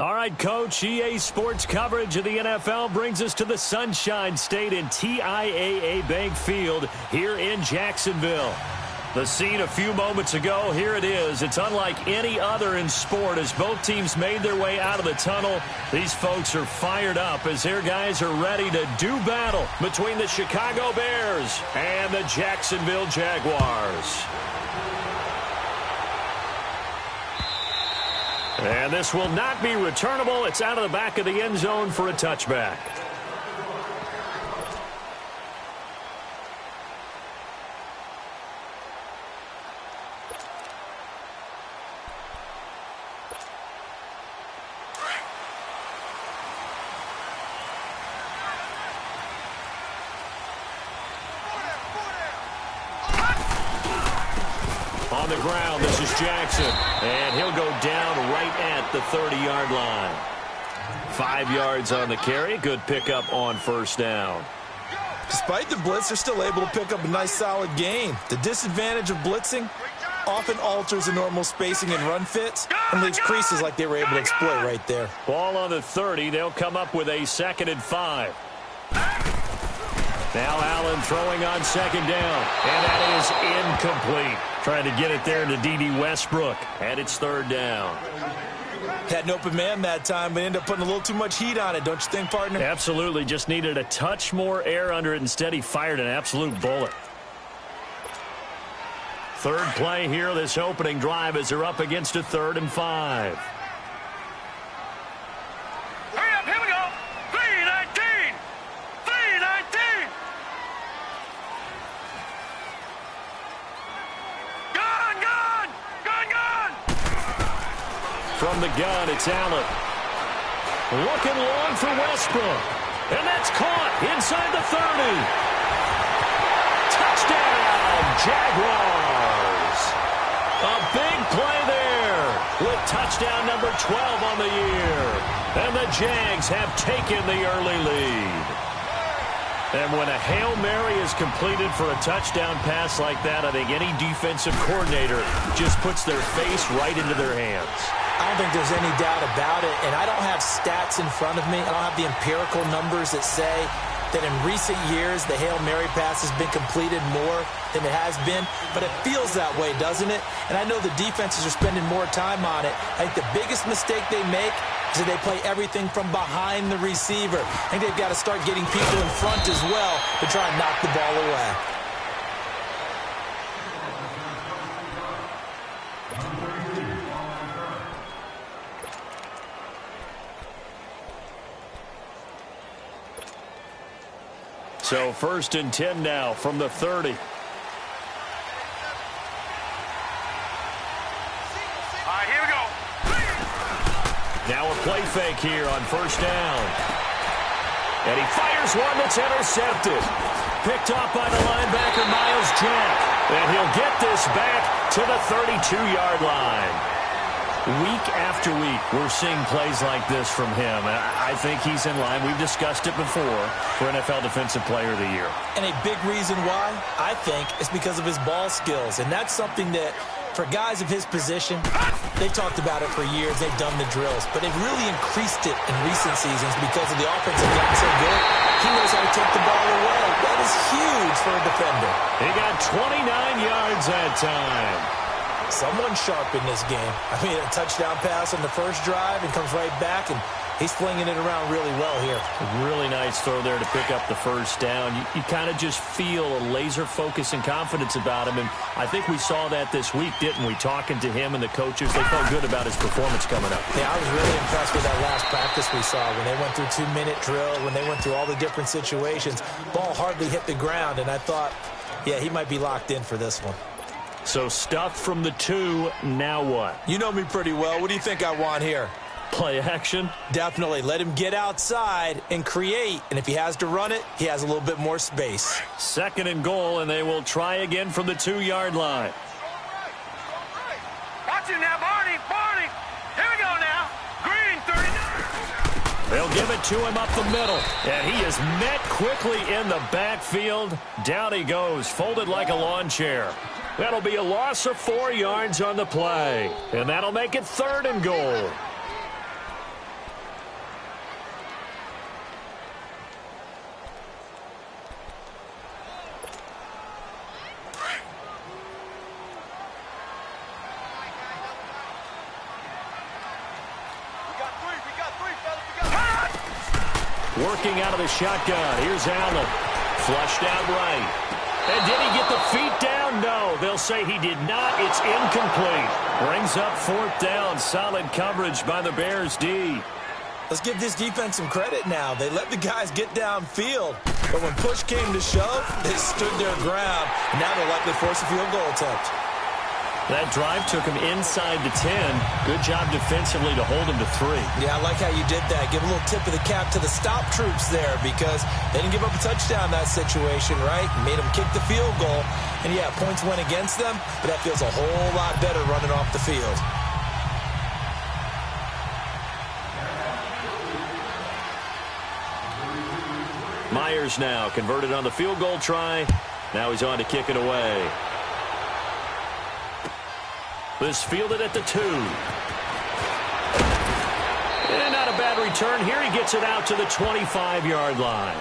All right, Coach, EA Sports coverage of the NFL brings us to the Sunshine State in TIAA Bank Field here in Jacksonville. The scene a few moments ago, here it is. It's unlike any other in sport as both teams made their way out of the tunnel. These folks are fired up as their guys are ready to do battle between the Chicago Bears and the Jacksonville Jaguars. And this will not be returnable. It's out of the back of the end zone for a touchback. On the ground, this is Jackson, and he'll go down right at the 30-yard line. 5 yards on the carry. Good pickup on first down. Despite the blitz, they're still able to pick up a nice, solid gain. The disadvantage of blitzing often alters the normal spacing and run fits and leaves creases like they were able to exploit right there. Ball on the 30. They'll come up with a 2nd and 5. Now Allen throwing on 2nd down, and that is incomplete. Trying to get it there to D.D. Westbrook, and it's 3rd down. Had an open man that time, but ended up putting a little too much heat on it, don't you think, partner? Absolutely. Just needed a touch more air under it. Instead, he fired an absolute bullet. 3rd play here, this opening drive, as they're up against a 3rd and 5. Hurry up, here we go. 3-19. 3-19. From the gun, it's Allen. Looking long for Westbrook. And that's caught inside the 30. Touchdown, Jaguars. A big play there with touchdown number 12 on the year. And the Jags have taken the early lead. And when a Hail Mary is completed for a touchdown pass like that, I think any defensive coordinator just puts their face right into their hands. I don't think there's any doubt about it, and I don't have stats in front of me. I don't have the empirical numbers that say that in recent years the Hail Mary pass has been completed more than it has been, but it feels that way, doesn't it? And I know the defenses are spending more time on it. I think the biggest mistake they make is that they play everything from behind the receiver. I think they've got to start getting people in front as well to try and knock the ball away. So 1st and 10 now from the 30. All right, here we go. Now a play fake here on 1st down. And he fires one that's intercepted. Picked off by the linebacker, Miles Jack. And he'll get this back to the 32-yard line. Week after week, we're seeing plays like this from him. I think he's in line. We've discussed it before for NFL Defensive Player of the Year. And a big reason why, I think, is because of his ball skills. And that's something that, for guys of his position, they've talked about it for years. They've done the drills. But they've really increased it in recent seasons because of the offense has gotten so good. He knows how to take the ball away. That is huge for a defender. He got 29 yards that time. Someone sharp in this game. I mean, a touchdown pass on the first drive and comes right back, and he's flinging it around really well here. Really nice throw there to pick up the 1st down. You kind of just feel a laser focus and confidence about him, and I think we saw that this week, didn't we? Talking to him and the coaches, they felt good about his performance coming up. Yeah, I was really impressed with that last practice we saw when they went through 2-minute drill, when they went through all the different situations. Ball hardly hit the ground, and I thought, yeah, he might be locked in for this one. So stuff from the 2, now what? You know me pretty well. What do you think I want here? Play action? Definitely. Let him get outside and create. And if he has to run it, he has a little bit more space. 2nd and goal, and they will try again from the 2-yard line. Watch it now, Barney. Barney. Here we go now. Green, 39. They'll give it to him up the middle. And he is met quickly in the backfield. Down he goes, folded like a lawn chair. That'll be a loss of 4 yards on the play. And that'll make it 3rd and goal. Working out of the shotgun. Here's Allen. Flushed out right. And did he get the feet down? No. They'll say he did not. It's incomplete. Brings up 4th down. Solid coverage by the Bears D. Let's give this defense some credit now. They let the guys get downfield. But when push came to shove, they stood their ground. And now they'll likely force a field goal attempt. That drive took him inside the 10. Good job defensively to hold him to 3. Yeah, I like how you did that. Give a little tip of the cap to the stop troops there because they didn't give up a touchdown in that situation, right? Made them kick the field goal. And, yeah, points went against them, but that feels a whole lot better running off the field. Myers now converted on the field goal try. Now he's on to kick it away. This fielded at the 2. And not a bad return. Here he gets it out to the 25-yard line.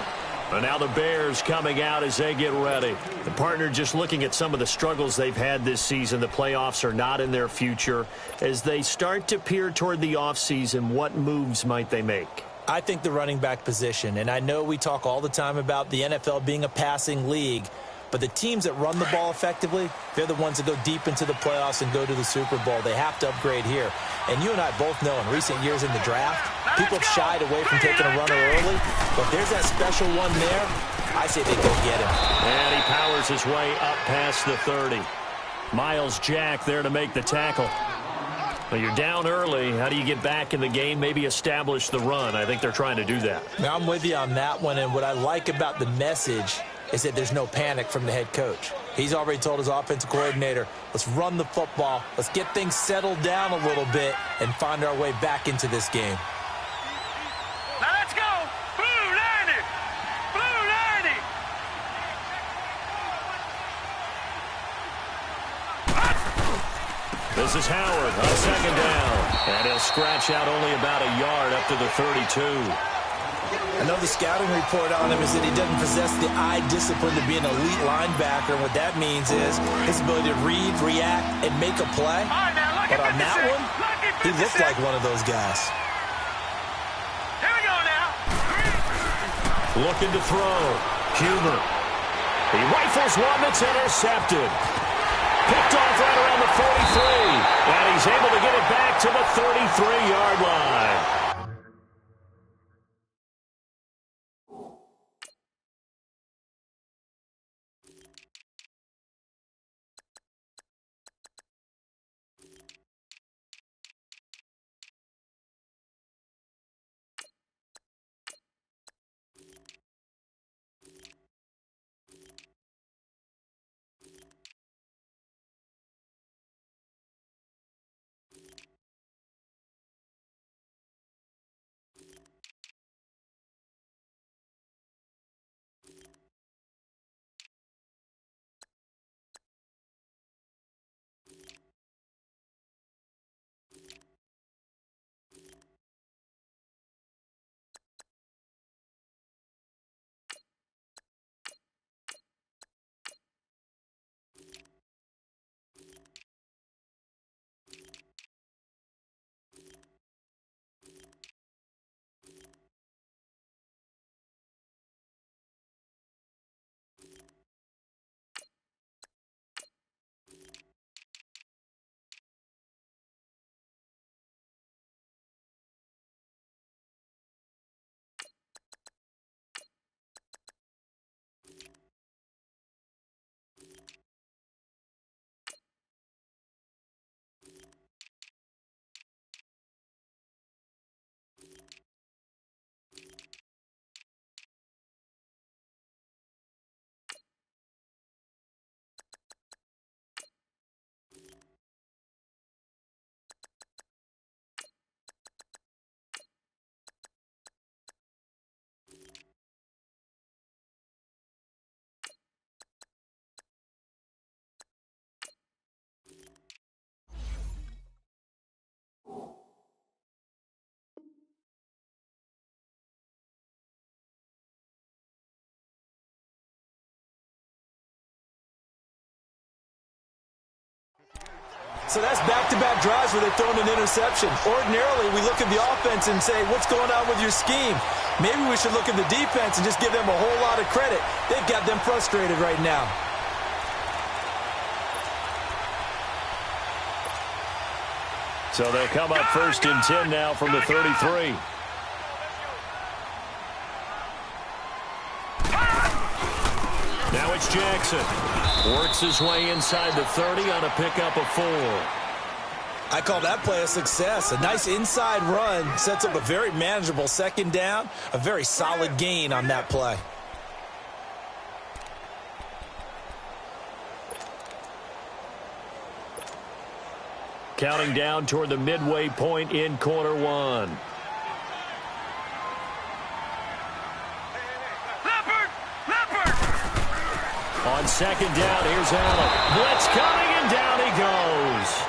And now the Bears coming out as they get ready. The partner just looking at some of the struggles they've had this season. The playoffs are not in their future. As they start to peer toward the offseason, what moves might they make? I think the running back position, and I know we talk all the time about the NFL being a passing league, but the teams that run the ball effectively, they're the ones that go deep into the playoffs and go to the Super Bowl. They have to upgrade here. And you and I both know in recent years in the draft, people have shied away from taking a runner early. But there's that special one there. I say they go get him. And he powers his way up past the 30. Miles Jack there to make the tackle. Well, you're down early. How do you get back in the game, maybe establish the run? I think they're trying to do that. Now, I'm with you on that one. And what I like about the message is that there's no panic from the head coach. He's already told his offensive coordinator, let's run the football, let's get things settled down a little bit and find our way back into this game. Now let's go. Blue 90. Blue 90. This is Howard on 2nd down. And he'll scratch out only about a yard up to the 32. I know the scouting report on him is that he doesn't possess the eye discipline to be an elite linebacker. And what that means is his ability to read, react, and make a play. But on that one, he looked like one of those guys. Here we go now. Looking to throw. Huber. He rifles one that's intercepted. Picked off right around the 43. And he's able to get it back to the 33-yard line. So that's back-to-back drives where they've thrown an interception. Ordinarily, we look at the offense and say, what's going on with your scheme? Maybe we should look at the defense and just give them a whole lot of credit. They've got them frustrated right now. So they'll come up 1st and 10 now from the 33. Now it's Jackson. Works his way inside the 30 on a pickup of 4. I call that play a success. A nice inside run sets up a very manageable 2nd down. A very solid gain on that play. Counting down toward the midway point in quarter 1. On 2nd down, here's Allen. Blitz coming, and down he goes.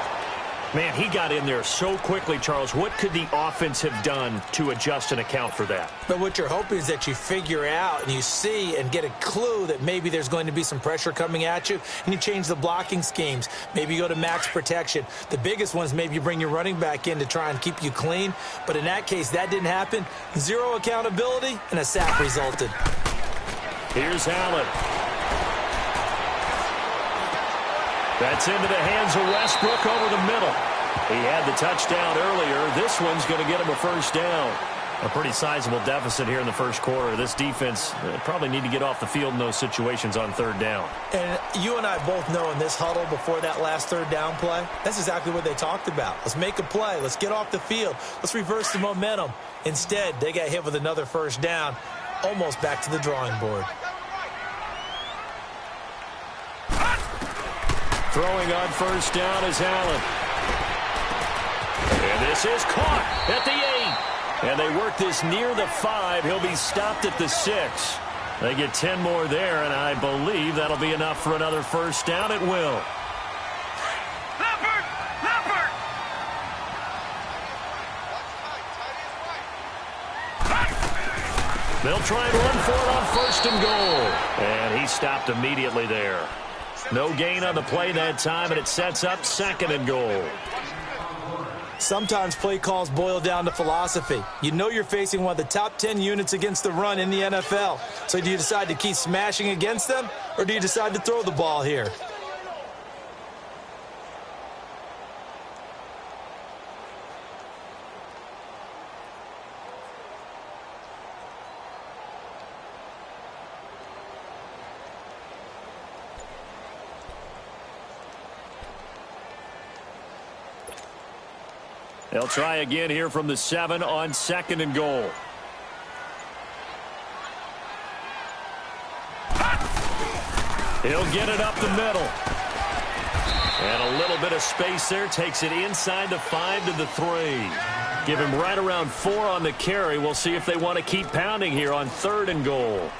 Man, he got in there so quickly, Charles. What could the offense have done to adjust and account for that? But what you're hoping is that you figure out and you see and get a clue that maybe there's going to be some pressure coming at you, and you change the blocking schemes. Maybe you go to max protection. The biggest one is maybe you bring your running back in to try and keep you clean. But in that case, that didn't happen. 0 accountability, and a sack resulted. Here's Allen. That's into the hands of Westbrook over the middle. He had the touchdown earlier. This one's going to get him a 1st down. A pretty sizable deficit here in the 1st quarter. This defense probably need to get off the field in those situations on 3rd down. And you and I both know in this huddle before that last 3rd down play, that's exactly what they talked about. Let's make a play. Let's get off the field. Let's reverse the momentum. Instead, they got hit with another 1st down, almost back to the drawing board. Throwing on 1st down is Allen. And this is caught at the 8. And they work this near the 5. He'll be stopped at the 6. They get 10 more there, and I believe that'll be enough for another 1st down. It will. They'll try and run for it on 1st and goal. And he stopped immediately there. No gain on the play that time, and it sets up 2nd and goal. Sometimes play calls boil down to philosophy. You know you're facing one of the top 10 units against the run in the NFL. So do you decide to keep smashing against them, or do you decide to throw the ball here? They'll try again here from the 7 on 2nd and goal. He'll get it up the middle. And a little bit of space there. Takes it inside the 5 to the 3. Give him right around 4 on the carry. We'll see if they want to keep pounding here on 3rd and goal.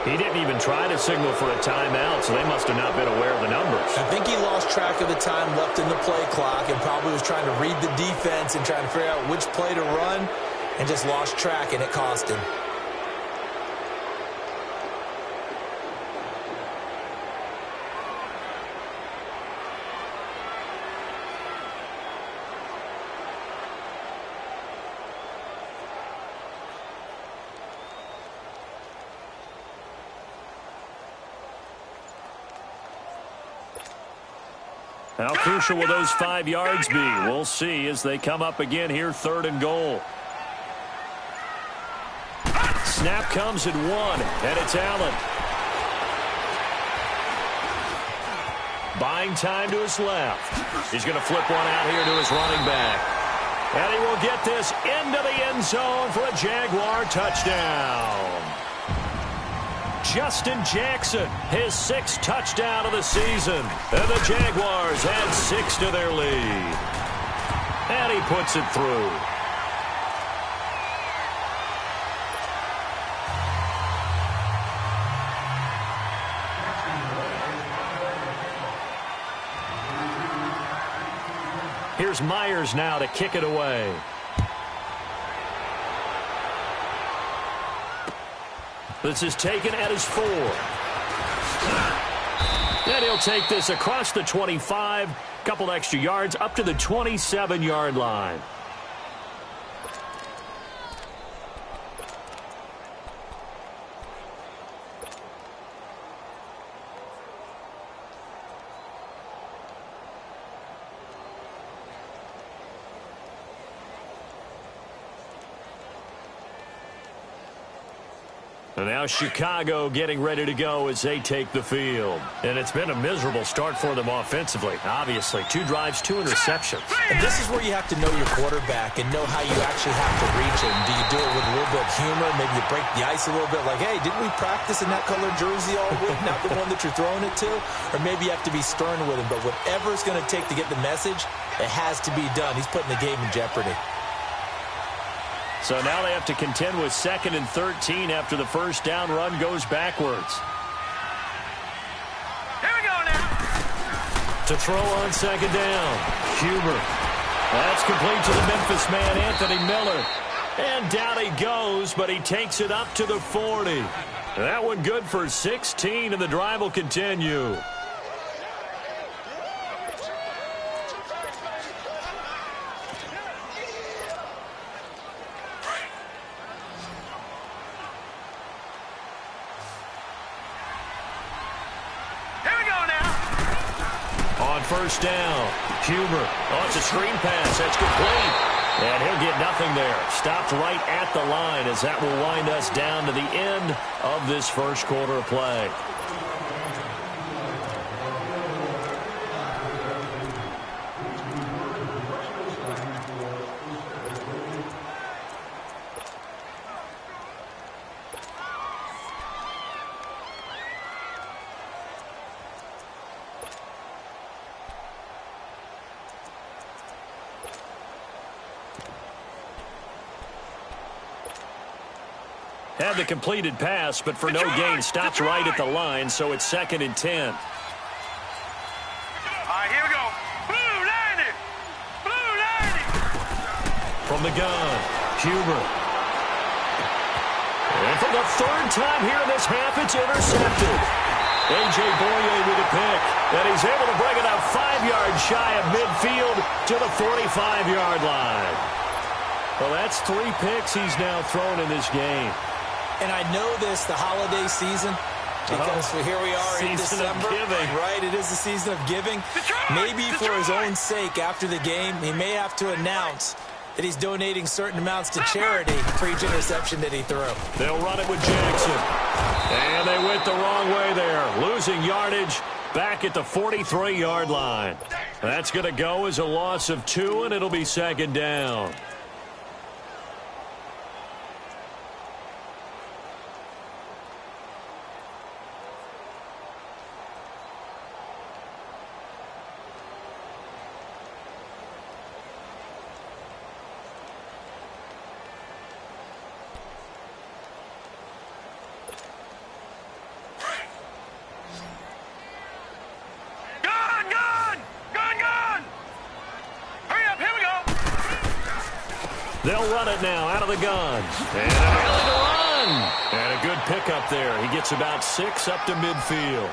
He didn't even try to signal for a timeout, so they must have not been aware of the numbers. I think he lost track of the time left in the play clock and probably was trying to read the defense and trying to figure out which play to run and just lost track, and it cost him. How crucial will those 5 yards be? We'll see as they come up again here, 3rd and goal. Snap comes at 1, and it's Allen. Buying time to his left. He's going to flip one out here to his running back. And he will get this into the end zone for a Jaguar touchdown. Justin Jackson, his 6th touchdown of the season. And the Jaguars add 6 to their lead. And he puts it through. Here's Myers now to kick it away. This is taken at his 4. And he'll take this across the 25. Couple extra yards up to the 27-yard line. And now Chicago getting ready to go as they take the field. And it's been a miserable start for them offensively. Obviously, 2 drives, 2 interceptions. And this is where you have to know your quarterback and know how you actually have to reach him. Do you do it with a little bit of humor? Maybe you break the ice a little bit like, hey, didn't we practice in that colored jersey all week? Not the one that you're throwing it to? Or maybe you have to be stern with him. But whatever it's going to take to get the message, it has to be done. He's putting the game in jeopardy. So now they have to contend with 2nd and 13 after the first down run goes backwards. Here we go now. To throw on 2nd down. Huber. That's complete to the Memphis man, Anthony Miller. And down he goes, but he takes it up to the 40. That one good for 16, and the drive will continue. First down. Huber. Oh, it's a screen pass. That's complete. And he'll get nothing there. Stopped right at the line as that will wind us down to the end of this first quarter of play. Had the completed pass, but for no gain, stopped right at the line, so it's 2nd and 10. All right, here we go. Blue 90. Blue 90. From the gun, Huber. And for the 3rd time here in this half, it's intercepted. A.J. Boye with a pick, and he's able to bring it up 5 yards shy of midfield to the 45-yard line. Well, that's 3 picks he's now thrown in this game. And I know this, the holiday season, because here we are in December. Right, it is the season of giving. Maybe for his own sake, after the game, he may have to announce that he's donating certain amounts to charity for each interception that he threw. They'll run it with Jackson. And they went the wrong way there. Losing yardage back at the 43-yard line. That's going to go as a loss of 2, and it'll be 2nd down. They'll run it now out of the gun. And a run. And a good pickup there. He gets about 6 up to midfield.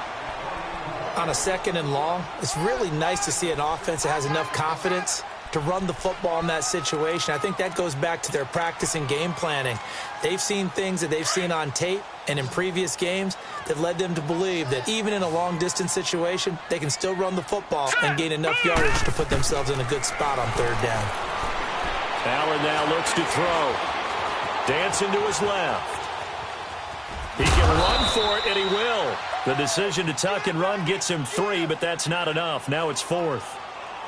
On a 2nd and long, it's really nice to see an offense that has enough confidence to run the football in that situation. I think that goes back to their practice and game planning. They've seen things that they've seen on tape and in previous games that led them to believe that even in a long-distance situation, they can still run the football and gain enough yardage to put themselves in a good spot on 3rd down. Allen now looks to throw. Dancing to his left. He can run for it, and he will. The decision to tuck and run gets him 3, but that's not enough. Now it's 4th.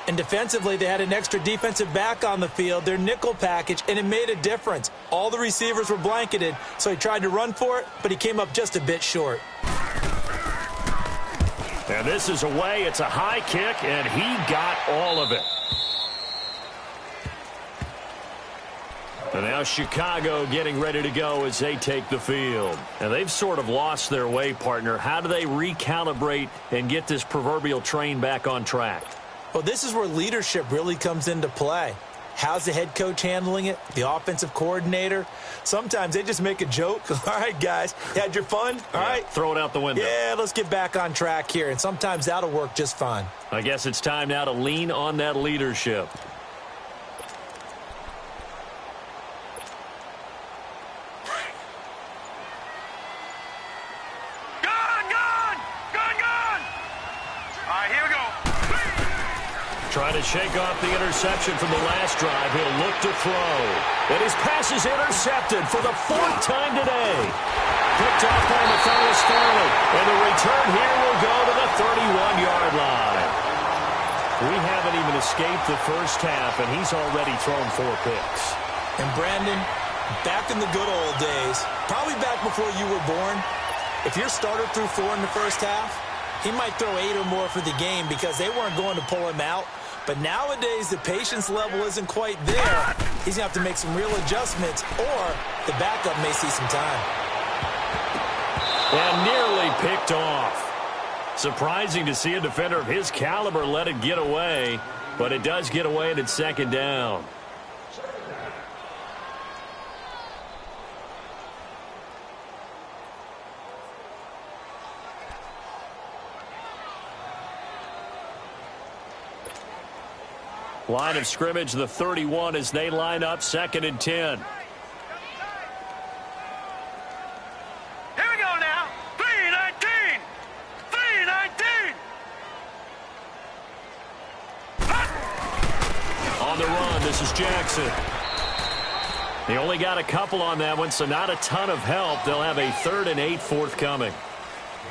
And defensively, they had an extra defensive back on the field, their nickel package, and it made a difference. All the receivers were blanketed, so he tried to run for it, but he came up just a bit short. And this is away. It's a high kick, and he got all of it. And now Chicago getting ready to go as they take the field. And they've sort of lost their way, partner. How do they recalibrate and get this proverbial train back on track? Well, this is where leadership really comes into play. How's the head coach handling it? The offensive coordinator? Sometimes they just make a joke. All right, guys, had your fun? All right. Throw it out the window. Yeah, let's get back on track here. And sometimes that'll work just fine. I guess it's time now to lean on that leadership. Trying to shake off the interception from the last drive. He'll look to throw. And his pass is intercepted for the 4th time today. Picked off by Matthias Farley. And the return here will go to the 31-yard line. We haven't even escaped the first half, and he's already thrown 4 picks. And Brandon, back in the good old days, probably back before you were born, if your starter threw 4 in the first half, he might throw 8 or more for the game because they weren't going to pull him out. But nowadays, the patience level isn't quite there. He's going to have to make some real adjustments, or the backup may see some time. And nearly picked off. Surprising to see a defender of his caliber let it get away, but it does get away and it's 2nd down. Line of scrimmage, the 31, as they line up 2nd and 10. Here we go now. 3-19. 3-19. On the run, this is Jackson. They only got a couple on that one, so not a ton of help. They'll have a 3rd and 8 forthcoming.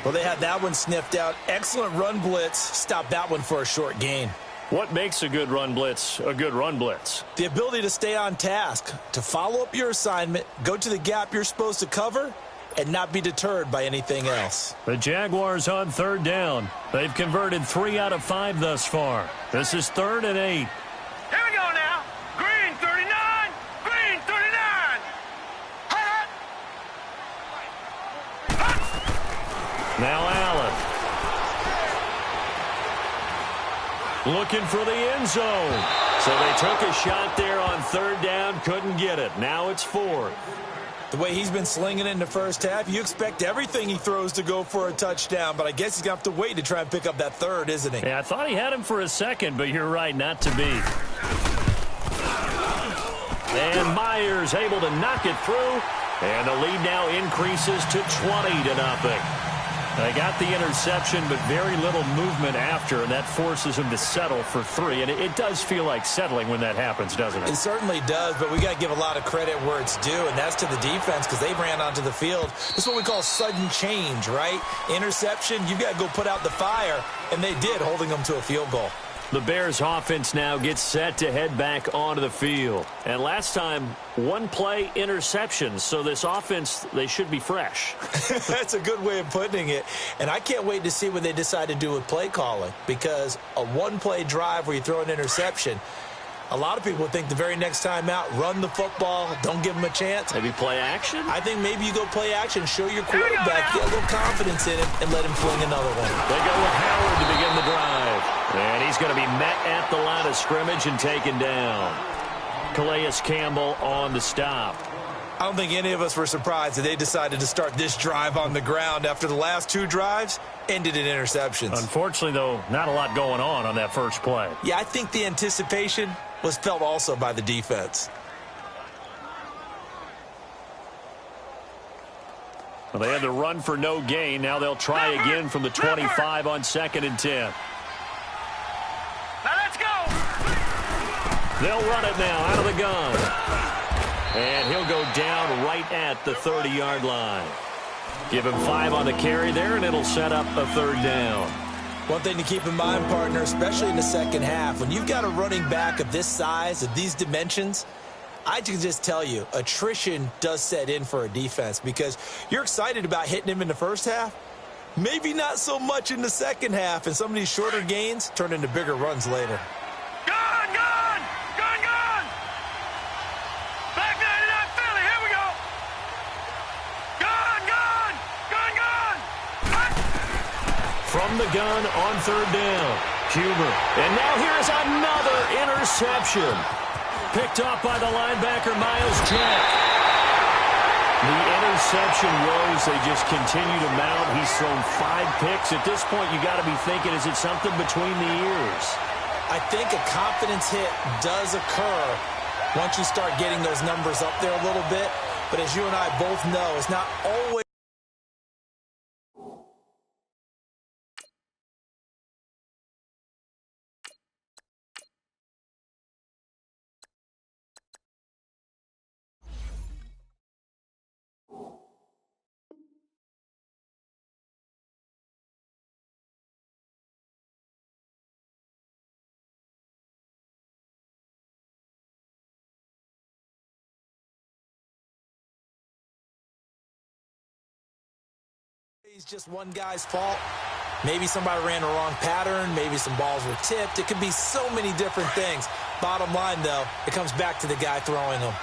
Well, they had that one sniffed out. Excellent run blitz. Stop that one for a short gain. What makes a good run blitz a good run blitz? The ability to stay on task, to follow up your assignment, go to the gap you're supposed to cover, and not be deterred by anything else. The Jaguars on 3rd down. They've converted 3 out of 5 thus far. This is 3rd and 8. Here we go now. Green 39. Green 39. Now Allen. Looking for the end zone. So they took a shot there on 3rd down, couldn't get it. Now it's 4th. The way he's been slinging in the first half, you expect everything he throws to go for a touchdown, but I guess he's going to have to wait to try and pick up that 3rd, isn't he? Yeah, I thought he had him for a second, but you're right, not to be. And Myers able to knock it through, and the lead now increases to 20-0. They got the interception, but very little movement after, and that forces him to settle for 3. And it does feel like settling when that happens, doesn't it? It certainly does, but we got to give a lot of credit where it's due, and that's to the defense because they ran onto the field. This is what we call sudden change, right? Interception, you've got to go put out the fire, and they did, holding them to a field goal. The Bears offense now gets set to head back onto the field. And last time, 1-play interceptions. So this offense, they should be fresh. That's a good way of putting it. And I can't wait to see what they decide to do with play calling. Because a 1-play drive where you throw an interception, a lot of people think the very next time out, run the football, don't give them a chance. Maybe play action? I think maybe you go play action, show your quarterback, get a little confidence in him, and let him fling another one. They go with Howard to begin the drive. And he's going to be met at the line of scrimmage and taken down. Calais Campbell on the stop. I don't think any of us were surprised that they decided to start this drive on the ground after the last 2 drives ended in interceptions. Unfortunately, though, not a lot going on that first play. Yeah, I think the anticipation was felt also by the defense. Well, they had to run for no gain. Now they'll try again from the 25 on 2nd and 10. Now let's go. They'll run it now out of the gun. And he'll go down right at the 30-yard line. Give him 5 on the carry there, and it'll set up a 3rd down. One thing to keep in mind, partner, especially in the second half, when you've got a running back of this size, of these dimensions, I can just tell you, attrition does set in for a defense because you're excited about hitting him in the first half. Maybe not so much in the second half, and some of these shorter gains turn into bigger runs later. Gone, gone! Gone, gone! Back 99 Philly, here we go! Gone, gone! Gone, gone! From the gun on third down, Huber. And now here's another interception. Picked off by the linebacker, Miles Jack. The interception woes, they just continue to mount. He's thrown 5 picks. At this point, you got to be thinking, is it something between the ears? I think a confidence hit does occur once you start getting those numbers up there a little bit. But as you and I both know, it's not always. It's just one guy's fault. Maybe somebody ran the wrong pattern. Maybe some balls were tipped. It could be so many different things. Bottom line, though, it comes back to the guy throwing them.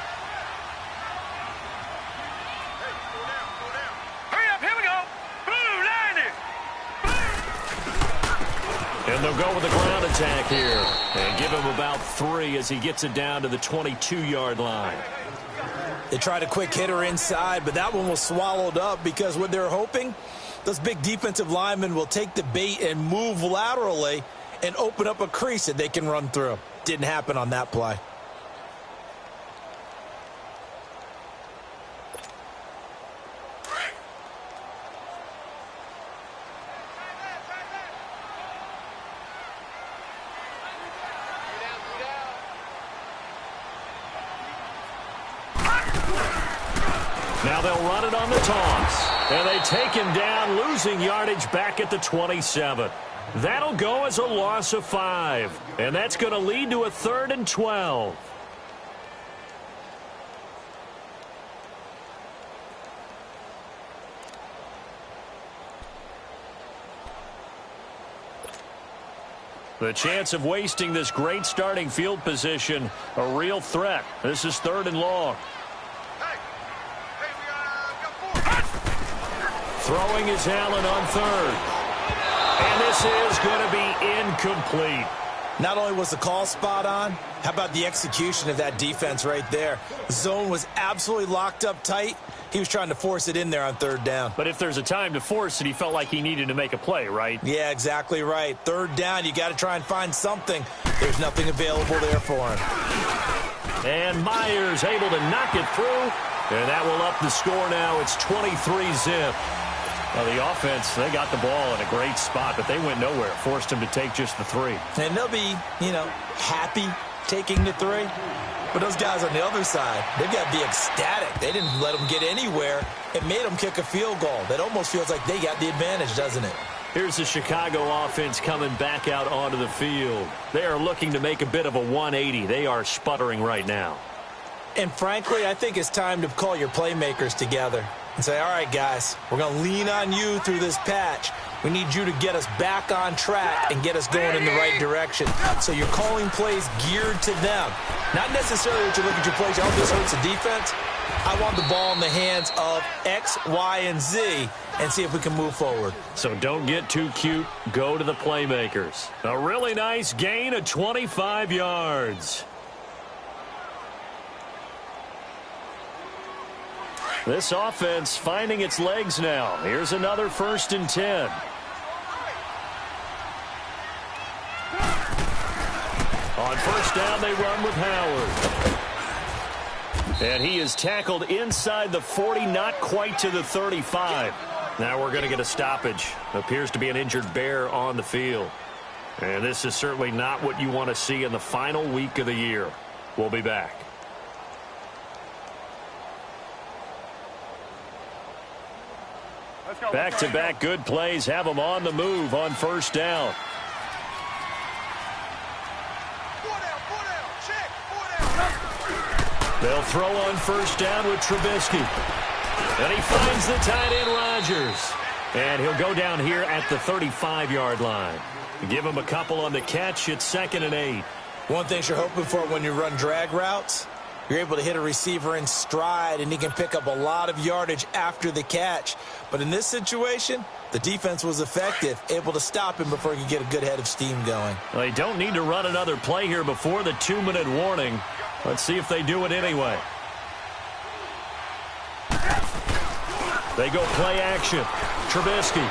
Hurry up, here we go! Blue, 90! And they'll go with the ground attack here. And give him about 3 as he gets it down to the 22-yard line. They tried a quick hitter inside, but that one was swallowed up because what they're hoping, those big defensive linemen will take the bait and move laterally and open up a crease that they can run through. Didn't happen on that play. Now they'll run it on the toss. And they take him down, losing yardage back at the 27. That'll go as a loss of 5. And that's going to lead to a 3rd and 12. The chance of wasting this great starting field position, a real threat. This is 3rd and long. Throwing is Allen on 3rd. And this is going to be incomplete. Not only was the call spot on, how about the execution of that defense right there? The zone was absolutely locked up tight. He was trying to force it in there on 3rd down. But if there's a time to force it, he felt like he needed to make a play, right? Yeah, exactly right. 3rd down, you got to try and find something. There's nothing available there for him. And Myers able to knock it through. And that will up the score now. It's 23-zip. Well, the offense, they got the ball in a great spot, but they went nowhere. Forced him to take just the 3. And they'll be, happy taking the 3. But those guys on the other side, they've got to be ecstatic. They didn't let them get anywhere. It made them kick a field goal. That almost feels like they got the advantage, doesn't it? Here's the Chicago offense coming back out onto the field. They are looking to make a bit of a 180. They are sputtering right now. And frankly, I think it's time to call your playmakers together and say, all right, guys, we're going to lean on you through this patch. We need you to get us back on track and get us going in the right direction. So you're calling plays geared to them. Not necessarily what you look at your plays, oh, this hurts the defense. I want the ball in the hands of X, Y, and Z and see if we can move forward. So don't get too cute. Go to the playmakers. A really nice gain of 25 yards. This offense finding its legs now. Here's another 1st and 10. On 1st down, they run with Howard. And he is tackled inside the 40, not quite to the 35. Now we're going to get a stoppage. Appears to be an injured bear on the field. And this is certainly not what you want to see in the final week of the year. We'll be back. Back-to-back good plays have them on the move on first down. They'll throw on first down with Trubisky. And he finds the tight end, Rodgers. And he'll go down here at the 35-yard line. Give him a couple on the catch. It's 2nd and 8. One thing you're hoping for when you run drag routes, you're able to hit a receiver in stride, and he can pick up a lot of yardage after the catch. But in this situation, the defense was effective, able to stop him before he could get a good head of steam going. Well, they don't need to run another play here before the 2-minute warning. Let's see if they do it anyway. They go play action. Trubisky.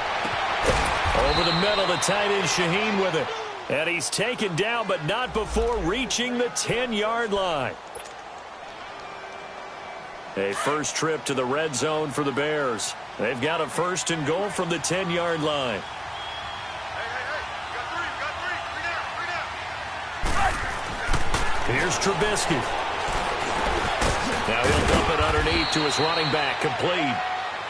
Over the middle, the tight end Shaheen with it. And he's taken down, but not before reaching the 10-yard line. A first trip to the red zone for the Bears. They've got a 1st and goal from the 10-yard line. Here's Trubisky. Now he'll dump it underneath to his running back, complete.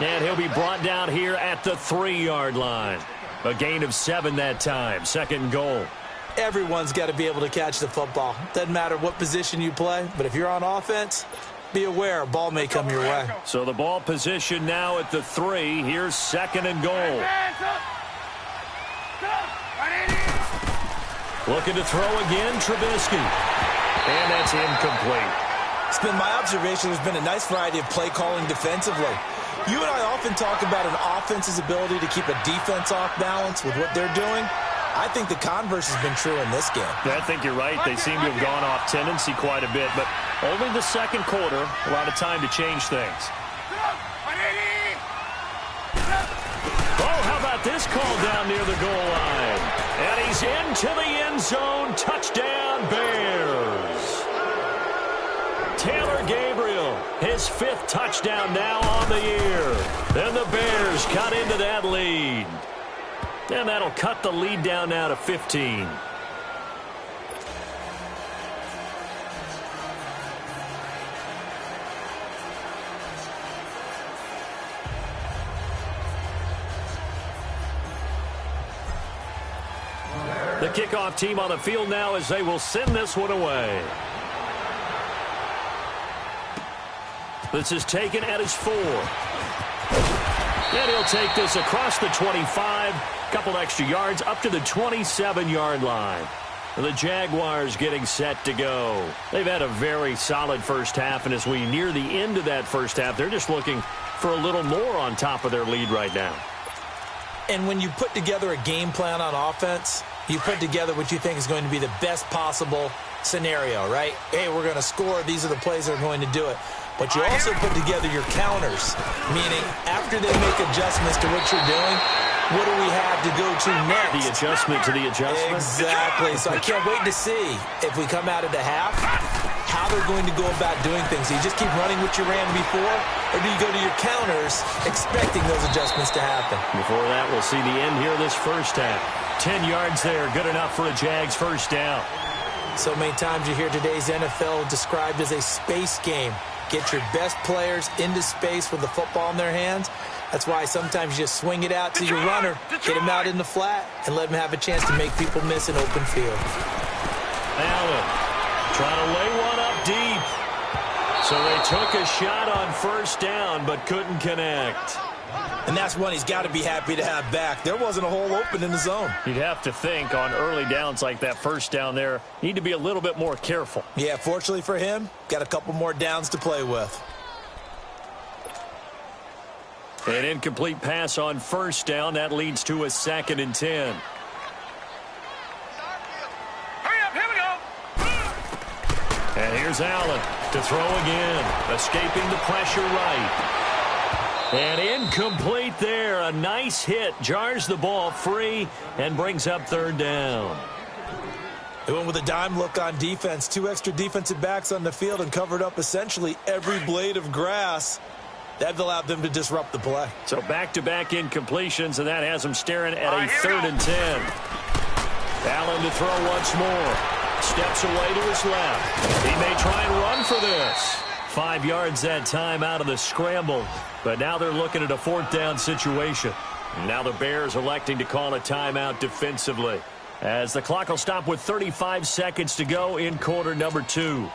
And he'll be brought down here at the 3-yard line. A gain of 7 that time, 2nd and goal. Everyone's got to be able to catch the football. Doesn't matter what position you play, but if you're on offense, be aware a ball may come your way. So the ball position now at the 3. Here's 2nd and goal. Looking to throw again, Trubisky. And that's incomplete. It's been my observation there's been a nice variety of play calling defensively. You and I often talk about an offense's ability to keep a defense off balance with what they're doing. I think the converse has been true in this game. I think you're right. They seem to have gone off tendency quite a bit, but only the 2nd quarter, a lot of time to change things. Oh, how about this call down near the goal line? And he's into the end zone. Touchdown, Bears. Taylor Gabriel, his 5th touchdown now on the year. Then the Bears cut into that lead. And that'll cut the lead down now to 15. The kickoff team on the field now as they will send this one away. This is taken at his 4. And he'll take this across the 25. Couple extra yards up to the 27-yard line. The Jaguars getting set to go. They've had a very solid first half, and as we near the end of that first half, they're just looking for a little more on top of their lead right now. And when you put together a game plan on offense, you put together what you think is going to be the best possible scenario, right? Hey, we're going to score. These are the plays that are going to do it. But you also put together your counters, meaning after they make adjustments to what you're doing, what do we have to go to next? The adjustment to the adjustment. Exactly. So I can't wait to see if we come out of the half, how they're going to go about doing things. Do you just keep running what you ran before, or do you go to your counters expecting those adjustments to happen? Before that, we'll see the end here of this first half. 10 yards there, good enough for a Jags first down. So many times you hear today's NFL described as a space game. Get your best players into space with the football in their hands. That's why sometimes you just swing it out to your runner, get him out in the flat, and let him have a chance to make people miss an open field. Allen trying to lay one up deep. So they took a shot on first down, but couldn't connect. And that's one he's got to be happy to have back. There wasn't a hole open in the zone. You'd have to think on early downs like that first down there, need to be a little bit more careful. Yeah, fortunately for him, got a couple more downs to play with. An incomplete pass on first down. That leads to a 2nd and 10. Hurry up, here we go. And here's Allen to throw again. Escaping the pressure right. And incomplete there. A nice hit. Jars the ball free and brings up 3rd down. They went with a dime look on defense. 2 extra defensive backs on the field and covered up essentially every blade of grass. That allowed them to disrupt the play. So back-to-back incompletions, and that has them staring at a 3rd and 10. Allen to throw once more. Steps away to his left. He may try and run for this. 5 yards that time out of the scramble. But now they're looking at a 4th down situation. Now the Bears electing to call a timeout defensively, as the clock will stop with 35 seconds to go in quarter number 2.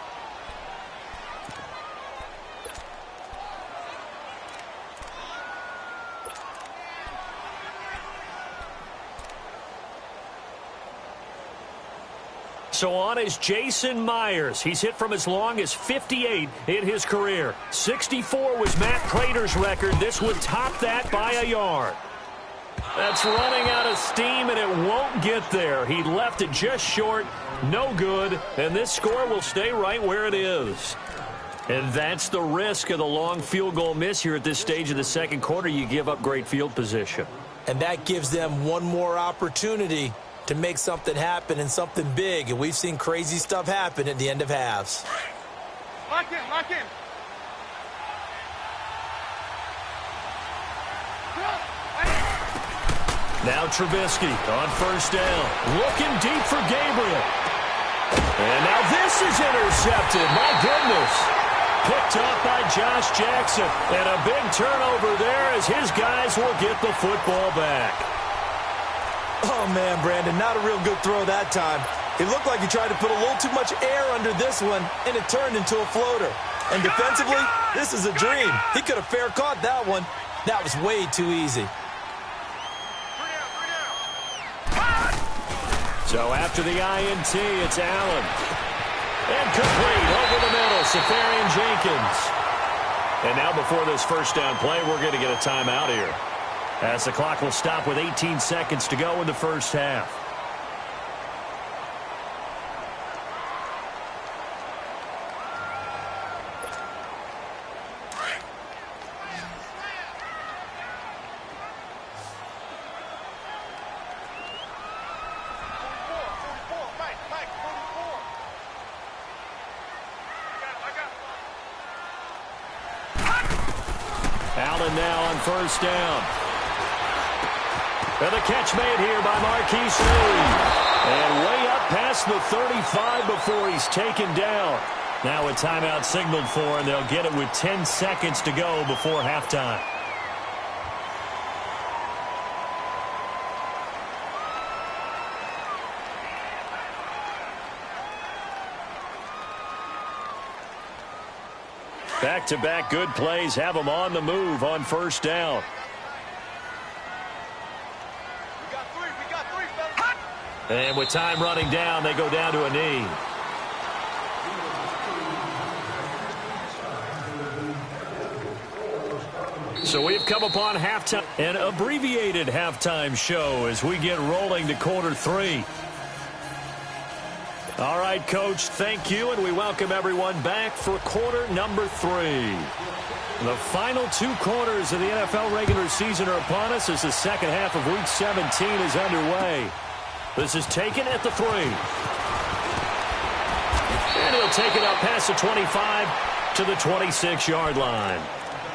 So on is Jason Myers. He's hit from as long as 58 in his career. 64 was Matt Prater's record. This would top that by a yard. That's running out of steam, and it won't get there. He left it just short. No good. And this score will stay right where it is. And that's the risk of the long field goal miss here at this stage of the second quarter. You give up great field position. And that gives them one more opportunity to make something happen and something big. And we've seen crazy stuff happen at the end of halves. Lock in, lock in. Now Trubisky on first down. Looking deep for Gabriel. And now this is intercepted. My goodness. Picked up by Josh Jackson. And a big turnover there as his guys will get the football back. Oh, man, Brandon, not a real good throw that time. It looked like he tried to put a little too much air under this one, and it turned into a floater. And defensively, this is a dream. He could have fair caught that one. That was way too easy. So after the INT, it's Allen. And complete over the middle, Safarian Jenkins. And now before this first down play, we're going to get a timeout here, as the clock will stop with 18 seconds to go in the first half. Allen now on first down. And the catch made here by Marquise Lee. And way up past the 35 before he's taken down. Now a timeout signaled for, and they'll get it with 10 seconds to go before halftime. Back-to-back good plays have them on the move on first down. We got three, fellas. And with time running down, they go down to a knee. So we've come upon halftime, an abbreviated halftime show as we get rolling to quarter 3. All right, Coach, thank you, and we welcome everyone back for quarter number 3. The final 2 quarters of the NFL regular season are upon us as the second half of Week 17 is underway. This is taken at the 3. And he'll take it up past the 25 to the 26-yard line.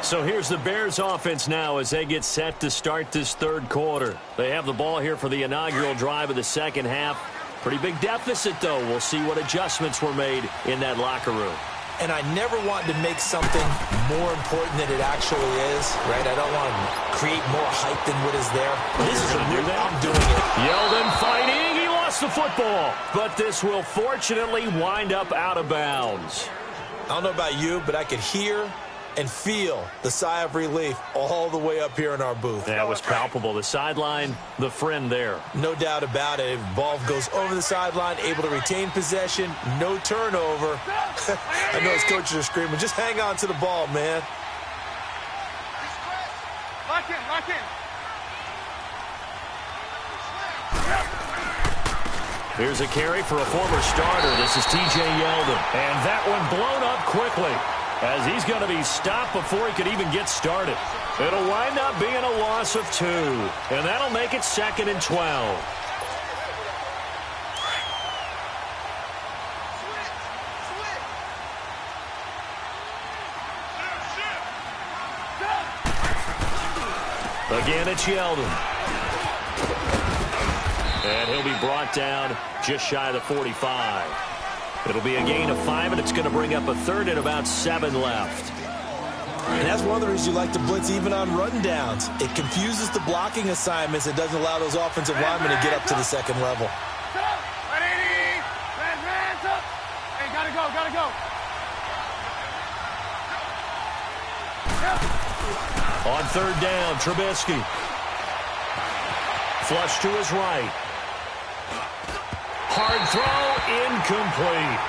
So here's the Bears offense now as they get set to start this third quarter. They have the ball here for the inaugural drive of the second half. Pretty big deficit, though. We'll see what adjustments were made in that locker room. And I never want to make something more important than it actually is, right? I don't want to create more hype than what is there. This is I'm doing it. Yeldon fighting. He lost the football. But this will fortunately wind up out of bounds. I don't know about you, but I could hear and feel the sigh of relief all the way up here in our booth. That was palpable. The sideline, the friend there. No doubt about it. Ball goes over the sideline, able to retain possession, no turnover. I know his coaches are screaming, just hang on to the ball, man. Lock in, lock in. Here's a carry for a former starter. This is T.J. Yeldon. And that one blown up quickly, as he's going to be stopped before he could even get started. It'll wind up being a loss of 2, and that'll make it 2nd and 12. Again, it's Yeldon. And he'll be brought down just shy of the 45. It'll be a gain of 5, and it's going to bring up a third and about 7 left. And that's one of the reasons you like to blitz even on rundowns. It confuses the blocking assignments. It doesn't allow those offensive linemen to get up to the second level. Hey, gotta go. On third down, Trubisky. Flush to his right. Hard throw, incomplete.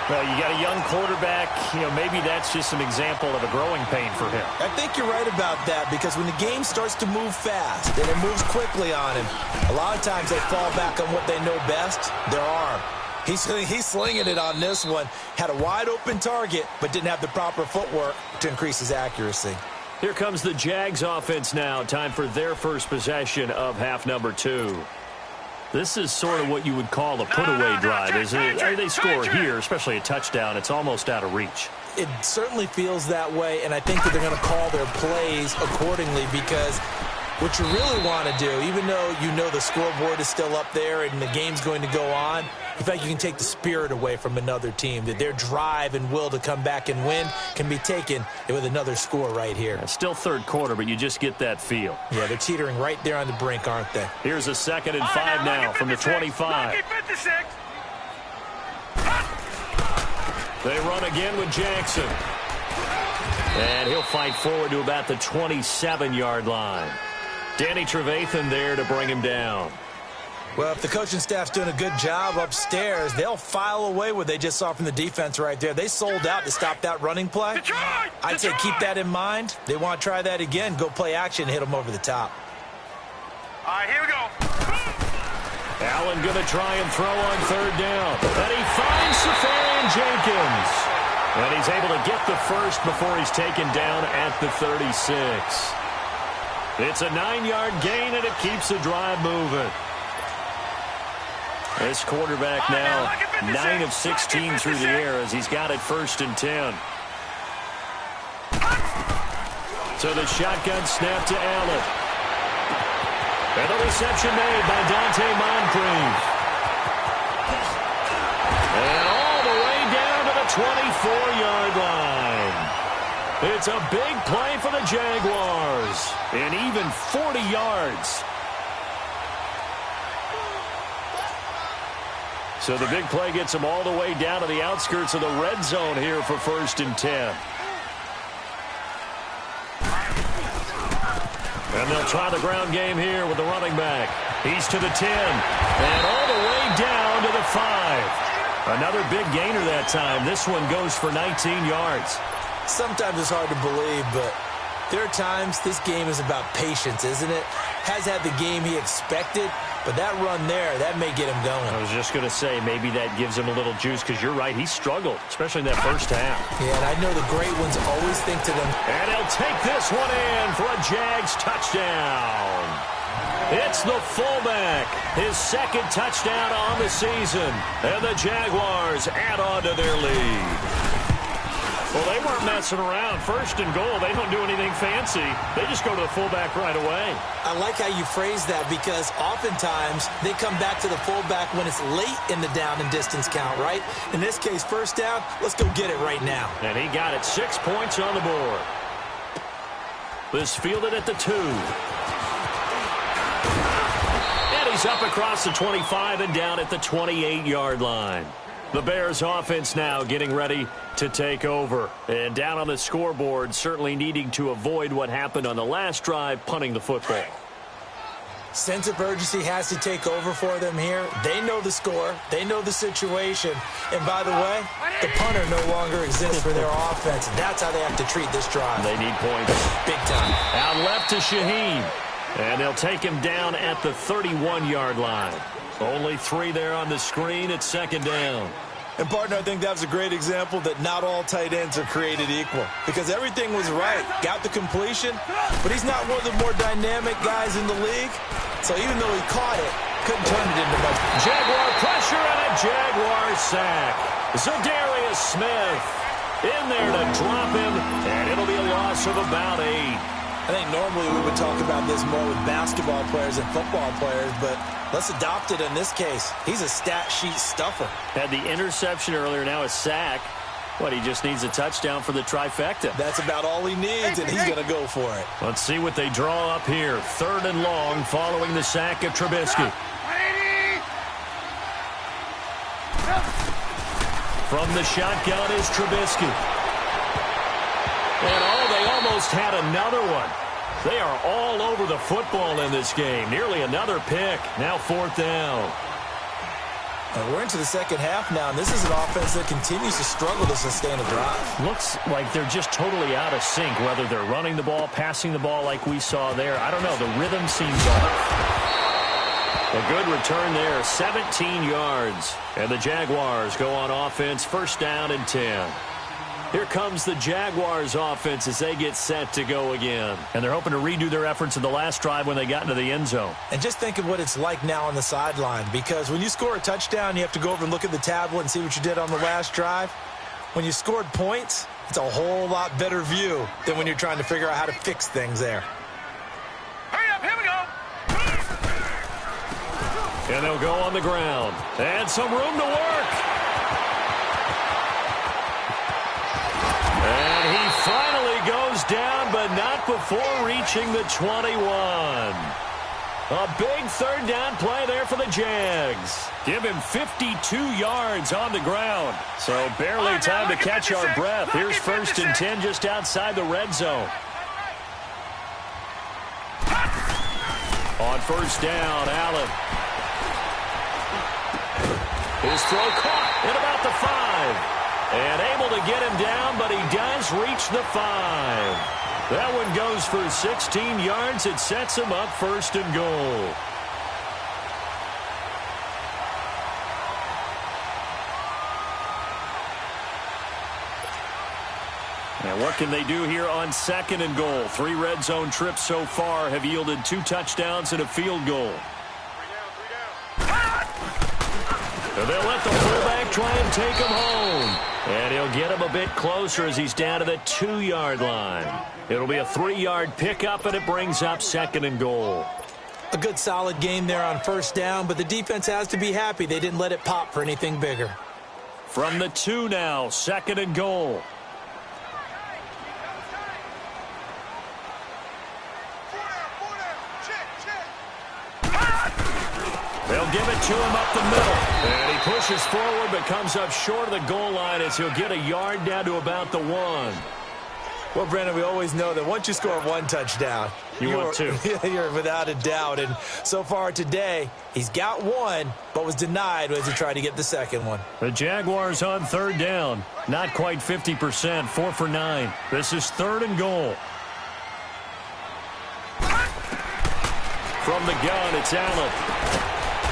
Well, you got a young quarterback. Maybe that's just an example of a growing pain for him. I think you're right about that, because when the game starts to move fast and it moves quickly on him, a lot of times they fall back on what they know best, their arm. He's slinging it on this one. Had a wide open target, but didn't have the proper footwork to increase his accuracy. Here comes the Jags offense now. Time for their first possession of half number 2. This is sort of what you would call a put-away drive, isn't it? They score here, especially a touchdown. It's almost out of reach. It certainly feels that way, and I think that they're going to call their plays accordingly, because what you really want to do, even though you know the scoreboard is still up there and the game's going to go on, in fact, you can take the spirit away from another team, that their drive and will to come back and win can be taken with another score right here. Still third quarter, but you just get that feel. Yeah, they're teetering right there on the brink, aren't they? Here's a 2nd and 5 now from the 25. They run again with Jackson. And he'll fight forward to about the 27-yard line. Danny Trevathan there to bring him down. Well, if the coaching staff's doing a good job upstairs, they'll file away what they just saw from the defense right there. They sold out to stop that running play. I'd say keep that in mind. They want to try that again. Go play action, hit them over the top. All right, here we go. Allen going to try and throw on third down. And he finds Safarian Jenkins. And he's able to get the first before he's taken down at the 36. It's a 9-yard gain, and it keeps the drive moving. This quarterback now 9 of 16 through the air as he's got it 1st and 10. So the shotgun snap to Allen. And the reception made by Dante Moncrief. And all the way down to the 24-yard line. It's a big play for the Jaguars. And even 40 yards. So the big play gets them all the way down to the outskirts of the red zone here for 1st and 10. And they'll try the ground game here with the running back. He's to the 10. And all the way down to the 5. Another big gainer that time. This one goes for 19 yards. Sometimes it's hard to believe, but there are times this game is about patience, isn't it? Has had the game he expected, but that run there, that may get him going. I was just going to say, maybe that gives him a little juice, because you're right, he struggled, especially in that first half. Yeah, and I know the great ones always think to them. And he'll take this one in for a Jags touchdown. It's the fullback, his 2nd touchdown on the season, and the Jaguars add on to their lead. Well, they weren't messing around. 1st and goal, they don't do anything fancy. They just go to the fullback right away. I like how you phrase that, because oftentimes they come back to the fullback when it's late in the down and distance count, right? In this case, 1st down, let's go get it right now. And he got it. 6 points on the board. This fielded at the 2. And he's up across the 25 and down at the 28-yard line. The Bears offense now getting ready to take over. And down on the scoreboard, certainly needing to avoid what happened on the last drive, punting the football. Sense of urgency has to take over for them here. They know the score. They know the situation. And by the way, the punter no longer exists for their offense. That's how they have to treat this drive. They need points. Big time. Out left to Shaheen. And they'll take him down at the 31-yard line. Only 3 there on the screen at 2nd down. And, partner, I think that was a great example that not all tight ends are created equal, because everything was right. Got the completion, but he's not one of the more dynamic guys in the league. So even though he caught it, couldn't turn it into much. Jaguar pressure and a Jaguar sack. Zadarius Smith in there to drop him, and it'll be a loss of about 8. I think normally we would talk about this more with basketball players and football players, but let's adopt it in this case. He's a stat sheet stuffer. Had the interception earlier, now a sack. What, he just needs a touchdown for the trifecta. That's about all he needs, and he's going to go for it. Let's see what they draw up here. 3rd and long following the sack of Trubisky. From the shotgun is Trubisky. And they almost had another one. They are all over the football in this game. Nearly another pick. Now 4th down. And we're into the second half now, and this is an offense that continues to struggle to sustain a drive. Looks like they're just totally out of sync, whether they're running the ball, passing the ball like we saw there. I don't know. The rhythm seems off. A good return there, 17 yards. And the Jaguars go on offense, 1st down and 10. Here comes the Jaguars offense as they get set to go again. And they're hoping to redo their efforts in the last drive when they got into the end zone. And just think of what it's like now on the sideline, because when you score a touchdown, you have to go over and look at the tablet and see what you did on the last drive. When you scored points, it's a whole lot better view than when you're trying to figure out how to fix things there. Hurry up, here we go. And they'll go on the ground. And some room to work. And he finally goes down, but not before reaching the 21. A big 3rd down play there for the Jags. Give him 52 yards on the ground. So barely time to catch our breath. Here's 1st and 10 just outside the red zone. On 1st down, Allen. His throw caught at about the 5. And able to get him down, but he does reach the 5. That one goes for 16 yards. It sets him up 1st and goal. And what can they do here on 2nd and goal? 3 red zone trips so far have yielded 2 touchdowns and a field goal. And they'll let the fullback try and take him home. And he'll get him a bit closer as he's down to the 2-yard line. It'll be a 3-yard pickup, and it brings up 2nd and goal. A good solid game there on 1st down, but the defense has to be happy they didn't let it pop for anything bigger. From the 2 now, 2nd and goal. They'll give it to him up the middle. And he pushes forward but comes up short of the goal line as he'll get a yard down to about the 1. Well, Brandon, we always know that once you score 1 touchdown, you want 2. You're without a doubt. And so far today, he's got 1, but was denied as he tried to get the 2nd one. The Jaguars on 3rd down. Not quite 50%, 4 for 9. This is 3rd and goal. From the gun, it's Allen.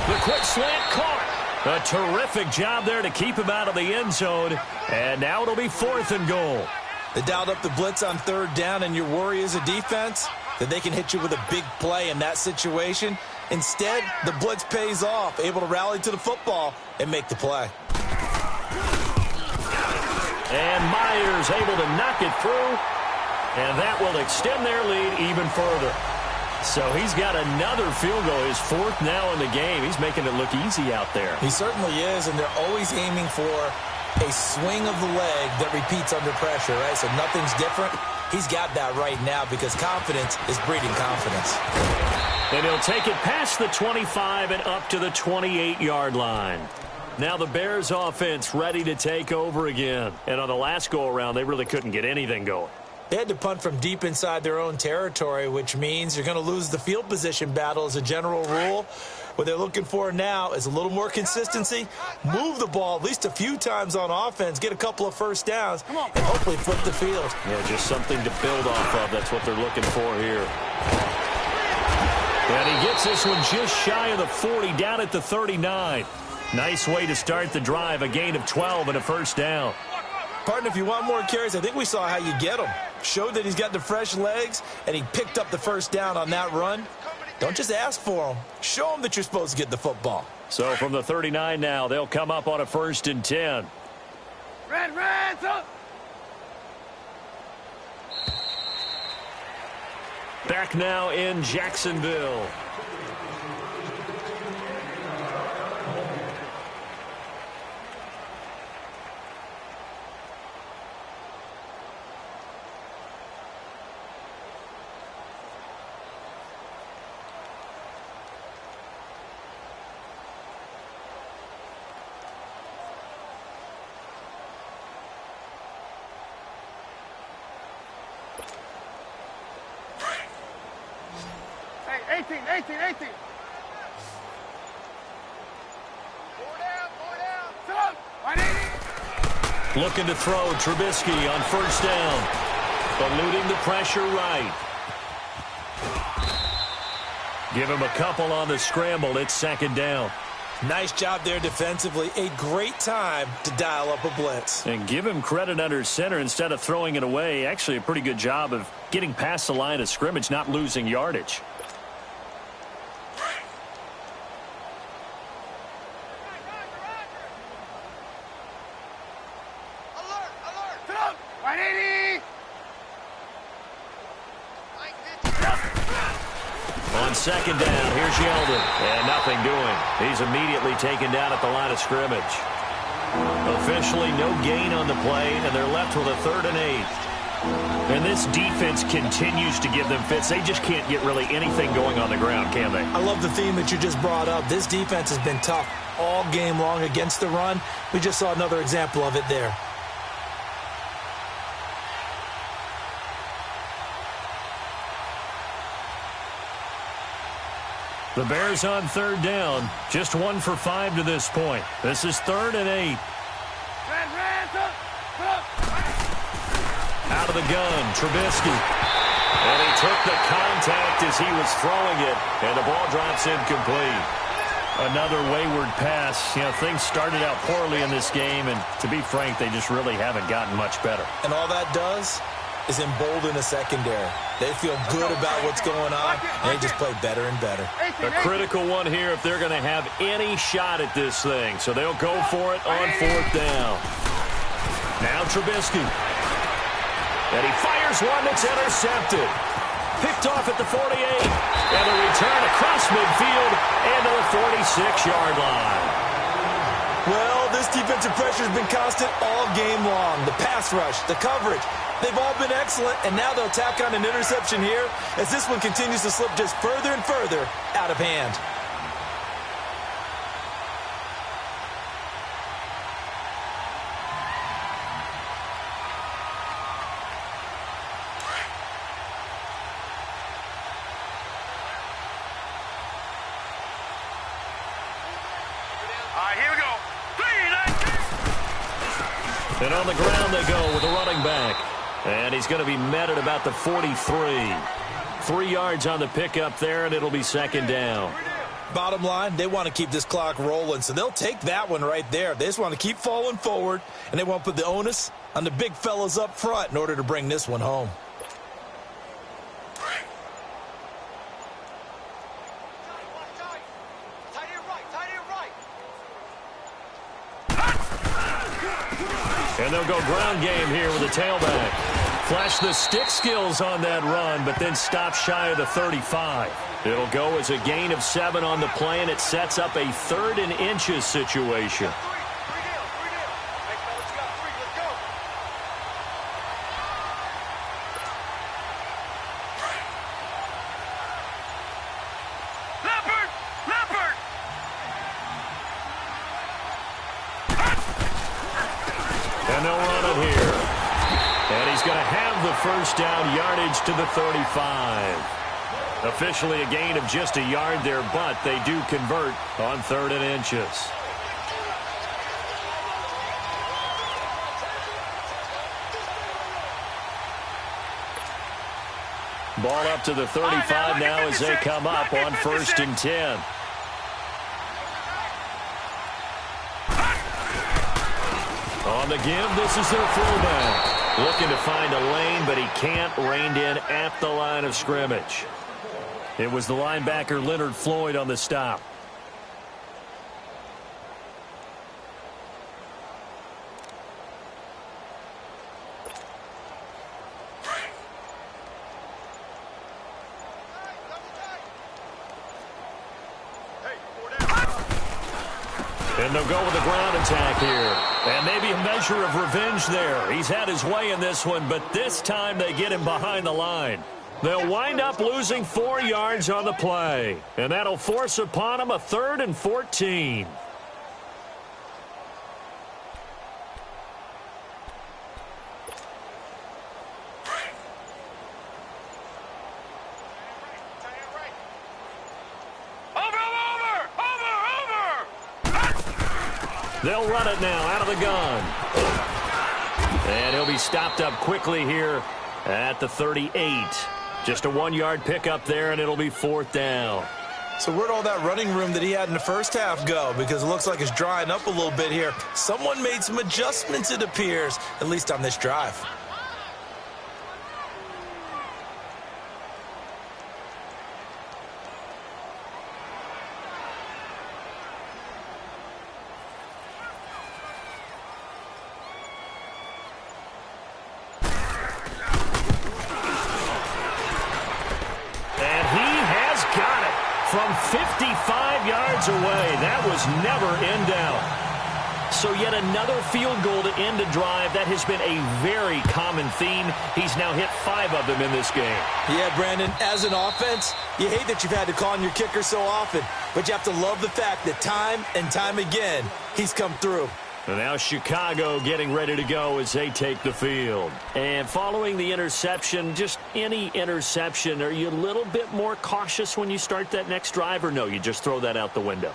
The quick slant caught. A terrific job there to keep him out of the end zone. And now it'll be 4th and goal. They dialed up the blitz on 3rd down, and your worry as a defense that they can hit you with a big play in that situation. Instead, the blitz pays off, able to rally to the football and make the play. And Myers able to knock it through. And that will extend their lead even further. So he's got another field goal, his 4th now in the game. He's making it look easy out there. He certainly is, and they're always aiming for a swing of the leg that repeats under pressure, right? So nothing's different. He's got that right now because confidence is breeding confidence. And he'll take it past the 25 and up to the 28-yard line. Now the Bears offense ready to take over again. And on the last go-around, they really couldn't get anything going. They had to punt from deep inside their own territory, which means you're going to lose the field position battle as a general rule. What they're looking for now is a little more consistency, move the ball at least a few times on offense, get a couple of 1st downs, and hopefully flip the field. Yeah, just something to build off of. That's what they're looking for here. And he gets this one just shy of the 40, down at the 39. Nice way to start the drive, a gain of 12 and a 1st down. Partner, if you want more carries, I think we saw how you get them. Showed that he's got the fresh legs, and he picked up the 1st down on that run. Don't just ask for them. Show them that you're supposed to get the football. So from the 39 now, they'll come up on a 1st and 10. Red, up. Back now in Jacksonville. Hey, 18. Four down. Sit up. Looking to throw Trubisky on first down. Eluding the pressure right. Give him a couple on the scramble. It's second down. Nice job there defensively. A great time to dial up a blitz. And give him credit under center instead of throwing it away. Actually, a pretty good job of getting past the line of scrimmage, not losing yardage. On second down, here's Yeldon. And nothing doing. He's immediately taken down at the line of scrimmage. Officially no gain on the play, and they're left with a 3rd and 8. And this defense continues to give them fits. They just can't get really anything going on the ground, can they? I love the theme that you just brought up. This defense has been tough all game long against the run. We just saw another example of it there. The Bears on 3rd down. Just 1 for 5 to this point. This is 3rd and 8. Out of the gun, Trubisky. And he took the contact as he was throwing it. And the ball drops incomplete. Another wayward pass. You know, things started out poorly in this game. And to be frank, they just really haven't gotten much better. And all that does is embolden the secondary. They feel good about what's going on, and they just play better and better. A critical one here if they're going to have any shot at this thing. So they'll go for it on 4th down. Now Trubisky. And he fires one that's intercepted. Picked off at the 48. And a return across midfield and to the 46-yard line. Well, this defensive pressure has been constant all game long. The pass rush, the coverage, they've all been excellent, and now they'll tack on an interception here as this one continues to slip just further and further out of hand. All right, here we go. 3, 19. And on the ground they go with a running back. And he's going to be met at about the 43. 3 yards on the pickup there, and it'll be second down. Bottom line, they want to keep this clock rolling, so they'll take that one right there. They just want to keep falling forward, and they want to put the onus on the big fellas up front in order to bring this one home. And they'll go ground game here with a tailback. Flash the stick skills on that run, but then stop shy of the 35. It'll go as a gain of 7 on the play, and it sets up a 3rd and inches situation. And they'll run it here. And he's going to have the first down, yardage to the 35. Officially a gain of just a yard there, but they do convert on 3rd and inches. Ball up to the 35 now as they come up on 1st and 10. On the give, this is their fullback. Looking to find a lane, but he can't. Reined in at the line of scrimmage. It was the linebacker Leonard Floyd on the stop. And they'll go with a ground attack here. And maybe a measure of revenge there. He's had his way in this one, but this time they get him behind the line. They'll wind up losing 4 yards on the play. And that'll force upon them a 3rd and 14. They'll run it now out of the gun. And he'll be stopped up quickly here at the 38. Just a 1-yard pickup there, and it'll be 4th down. So where'd all that running room that he had in the first half go? Because it looks like it's drying up a little bit here. Someone made some adjustments, it appears, at least on this drive. From 55 yards away. That was never in doubt. So yet another field goal to end a drive. That has been a very common theme. He's now hit 5 of them in this game. Yeah, Brandon, as an offense, you hate that you've had to call on your kicker so often. But you have to love the fact that time and time again, he's come through. And now Chicago getting ready to go as they take the field. And following the interception, just any interception, are you a little bit more cautious when you start that next drive, or no, you just throw that out the window?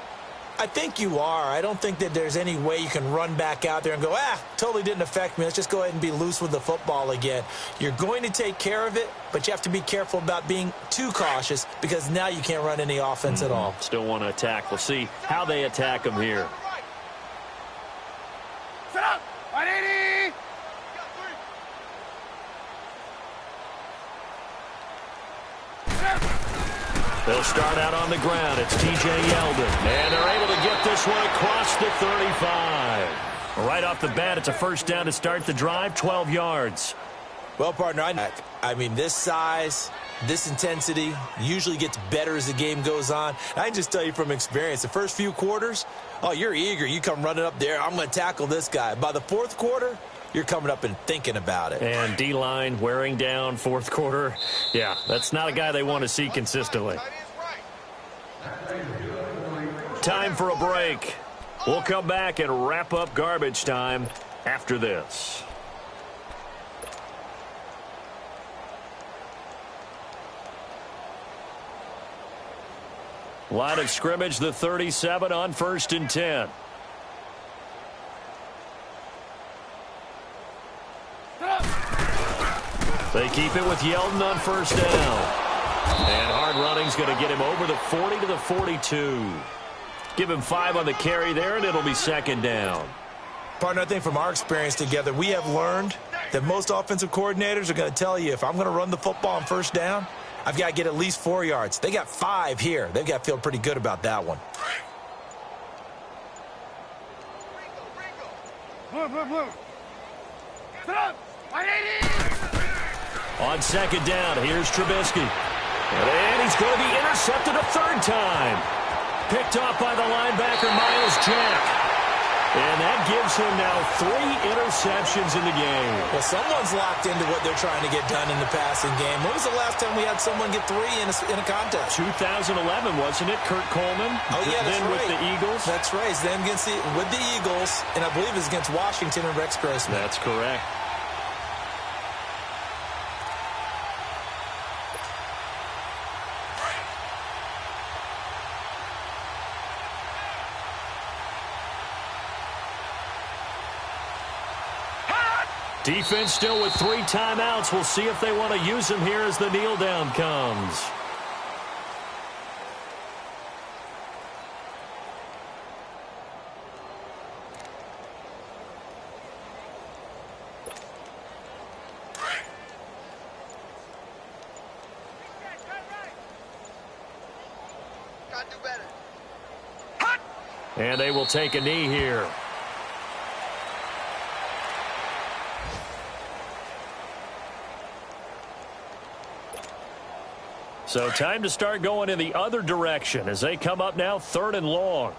I think you are. I don't think that there's any way you can run back out there and go, totally didn't affect me. Let's just go ahead and be loose with the football again. You're going to take care of it, but you have to be careful about being too cautious because now you can't run any offense at all. Still want to attack. We'll see how they attack him here. Set up! 180! They'll start out on the ground. It's T.J. Yeldon. And they're able to get this one across the 35. Right off the bat, it's a first down to start the drive, 12 yards. Well, partner, I mean, this size, this intensity usually gets better as the game goes on. I can just tell you from experience, the first few quarters, you're eager. You come running up there, I'm going to tackle this guy. By the 4th quarter, you're coming up and thinking about it. And D-line wearing down 4th quarter. Yeah, that's not a guy they want to see consistently. Time for a break. We'll come back and wrap up garbage time after this. Line of scrimmage, the 37 on 1st and 10. They keep it with Yeldon on 1st down. And hard running's going to get him over the 40 to the 42. Give him 5 on the carry there, and it'll be 2nd down. Partner, I think from our experience together, we have learned that most offensive coordinators are going to tell you, if I'm going to run the football on 1st down, I've got to get at least 4 yards. They got 5 here. They've got to feel pretty good about that one. Blue. Set up! 180! On 2nd down, here's Trubisky. And he's going to be intercepted a 3rd time. Picked off by the linebacker, Myles Jack. And that gives him now 3 interceptions in the game. Well, someone's locked into what they're trying to get done in the passing game. When was the last time we had someone get 3 in a contest? 2011, wasn't it? Kurt Coleman. Oh, yeah, that's then right. with the Eagles. That's right. Then with the Eagles, and I believe it's against Washington and Rex Grossman. That's correct. Defense still with 3 timeouts. We'll see if they want to use them here as the kneel down comes. Gotta do better. And they will take a knee here. So time to start going in the other direction as they come up now 3rd and long.